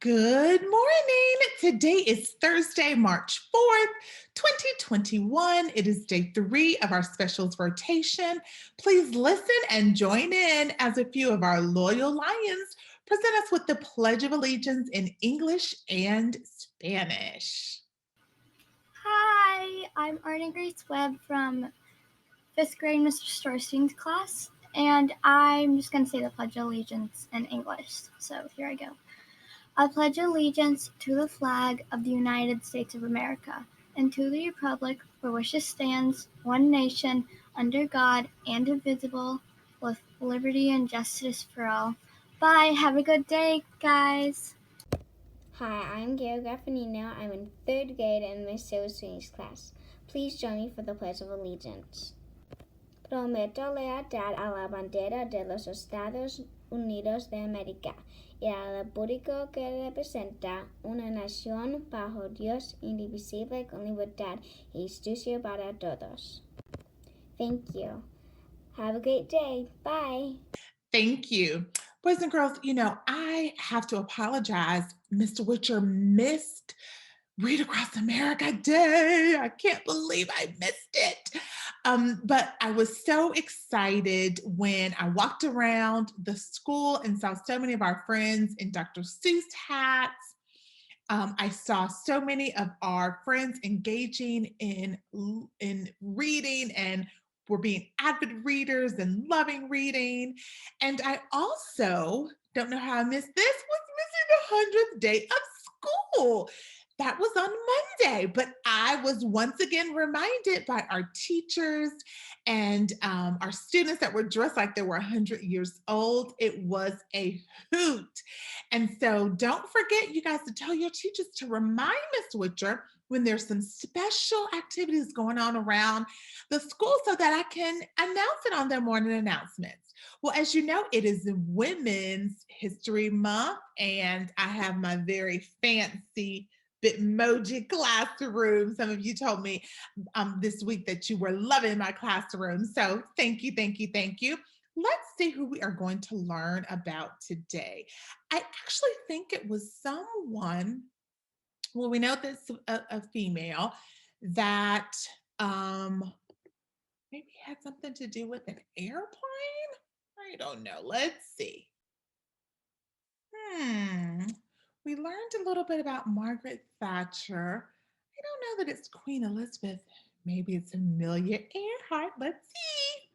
Good morning. Today is Thursday, March 4th, 2021. It is day 3 of our specials rotation. Please listen and join in as a few of our loyal lions present us with the Pledge of Allegiance in English and Spanish. Hi, I'm Arden Grace Webb from 5th grade Mr. Storstein's class, and I'm just going to say the Pledge of Allegiance in English. So here I go. I pledge allegiance to the flag of the United States of America and to the republic for which it stands, one nation, under God, and indivisible, with liberty and justice for all. Bye. Have a good day, guys. Hi, I'm Gail Graffinino. I'm in 3rd grade in Miss Storstein's class. Please join me for the Pledge of Allegiance. Prometo lealtad a la bandera de los Estados Unidos de América y a la república que representa una nación bajo Dios indivisible con libertad y justicia para todos. Thank you. Have a great day. Bye. Thank you. Boys and girls, I have to apologize. Mr. Witcher missed Read Across America Day. I can't believe I missed it. But I was so excited when I walked around the school and saw so many of our friends in Dr. Seuss hats. I saw so many of our friends engaging in reading and were being avid readers and loving reading. And I also, don't know how I missed this, was missing the 100th day of school. That was on Monday, but I was once again reminded by our teachers and our students that were dressed like they were 100 years old. It was a hoot. And so don't forget, you guys, to tell your teachers to remind Ms. Witcher when there's some special activities going on around the school so that I can announce it on their morning announcements. Well, as you know, it is Women's History Month, and I have my very fancy Bitmoji classroom. Some of you told me this week that you were loving my classroom. So thank you, thank you, thank you. Let's see who we are going to learn about today. I actually think it was someone, well, we know this a female that maybe had something to do with an airplane. I don't know. Let's see. We learned a little bit about Margaret Thatcher. I don't know that it's Queen Elizabeth. Maybe it's Amelia Earhart. Let's see.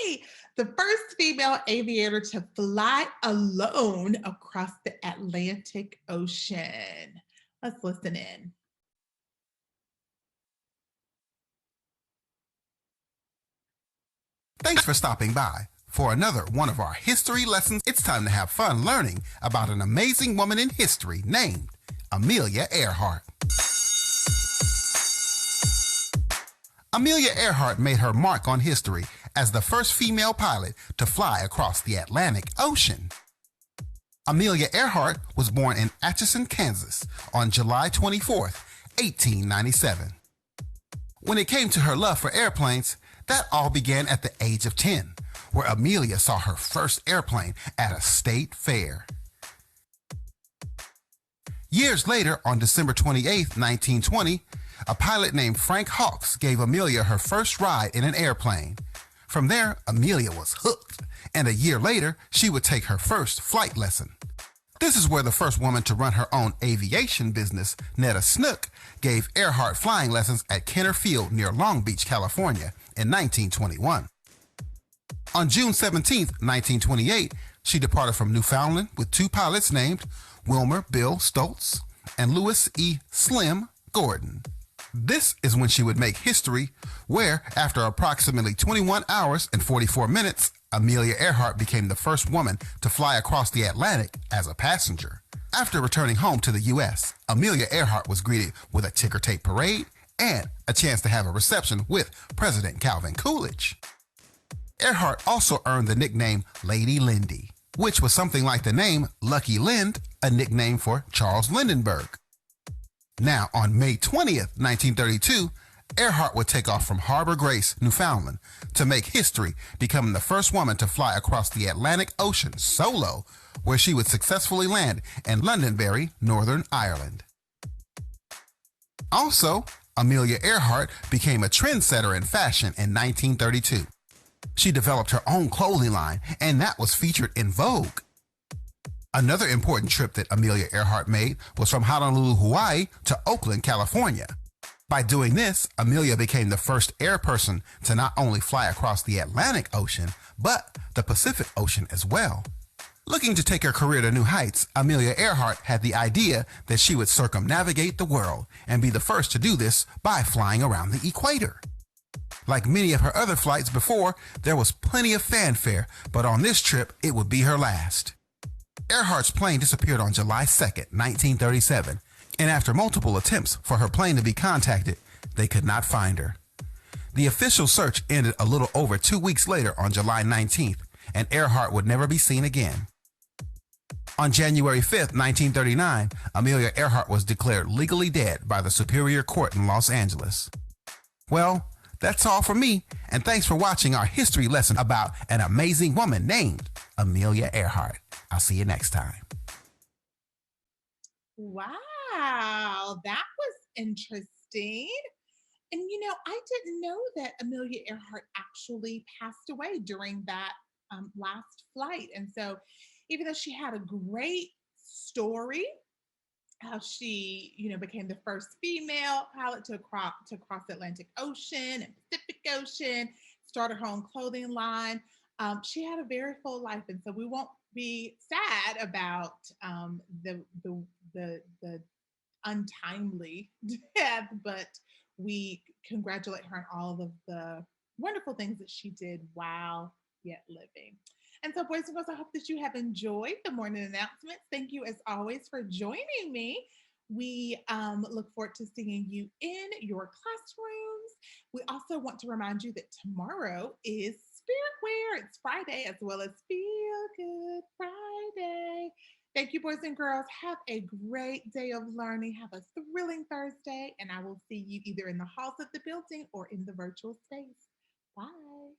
Yay! The first female aviator to fly alone across the Atlantic Ocean. Let's listen in. Thanks for stopping by. For another one of our history lessons, it's time to have fun learning about an amazing woman in history named Amelia Earhart. Amelia Earhart made her mark on history as the first female pilot to fly across the Atlantic Ocean. Amelia Earhart was born in Atchison, Kansas on July 24th, 1897. When it came to her love for airplanes, that all began at the age of 10. Where Amelia saw her first airplane at a state fair. Years later, on December 28, 1920, a pilot named Frank Hawks gave Amelia her first ride in an airplane. From there, Amelia was hooked, and a year later, she would take her first flight lesson. This is where the first woman to run her own aviation business, Netta Snook, gave Earhart flying lessons at Kenner Field near Long Beach, California in 1921. On June 17, 1928, she departed from Newfoundland with 2 pilots named Wilmer Bill Stoltz and Lewis E. Slim Gordon. This is when she would make history, where, after approximately 21 hours and 44 minutes, Amelia Earhart became the first woman to fly across the Atlantic as a passenger. After returning home to the U.S., Amelia Earhart was greeted with a ticker tape parade and a chance to have a reception with President Calvin Coolidge. Earhart also earned the nickname Lady Lindy, which was something like the name Lucky Lind, a nickname for Charles Lindbergh. Now, on May 20th, 1932, Earhart would take off from Harbor Grace, Newfoundland, to make history, becoming the first woman to fly across the Atlantic Ocean solo where she would successfully land in Londonderry, Northern Ireland. Also, Amelia Earhart became a trendsetter in fashion in 1932. She developed her own clothing line, and that was featured in Vogue. Another important trip that Amelia Earhart made was from Honolulu, Hawaii to Oakland, California. By doing this, Amelia became the first air person to not only fly across the Atlantic Ocean, but the Pacific Ocean as well. Looking to take her career to new heights, Amelia Earhart had the idea that she would circumnavigate the world and be the first to do this by flying around the equator. Like many of her other flights before, there was plenty of fanfare, but on this trip, it would be her last. Earhart's plane disappeared on July 2nd, 1937, and after multiple attempts for her plane to be contacted, they could not find her. The official search ended a little over 2 weeks later on July 19th, and Earhart would never be seen again. On January 5th, 1939, Amelia Earhart was declared legally dead by the Superior Court in Los Angeles. Well, that's all from me, and thanks for watching our history lesson about an amazing woman named Amelia Earhart. I'll see you next time. Wow, that was interesting. And I didn't know that Amelia Earhart actually passed away during that last flight. And so, even though she had a great story, how she, became the first female pilot to cross the Atlantic Ocean and Pacific Ocean, started her own clothing line. She had a very full life, and so we won't be sad about the untimely death, but we congratulate her on all of the wonderful things that she did while yet living. And so, boys and girls, I hope that you have enjoyed the morning announcements. Thank you, as always, for joining me. We look forward to seeing you in your classrooms. We also want to remind you that tomorrow is Spirit Wear. It's Friday, as well as Feel Good Friday. Thank you, boys and girls. Have a great day of learning. Have a thrilling Thursday, and I will see you either in the halls of the building or in the virtual space. Bye.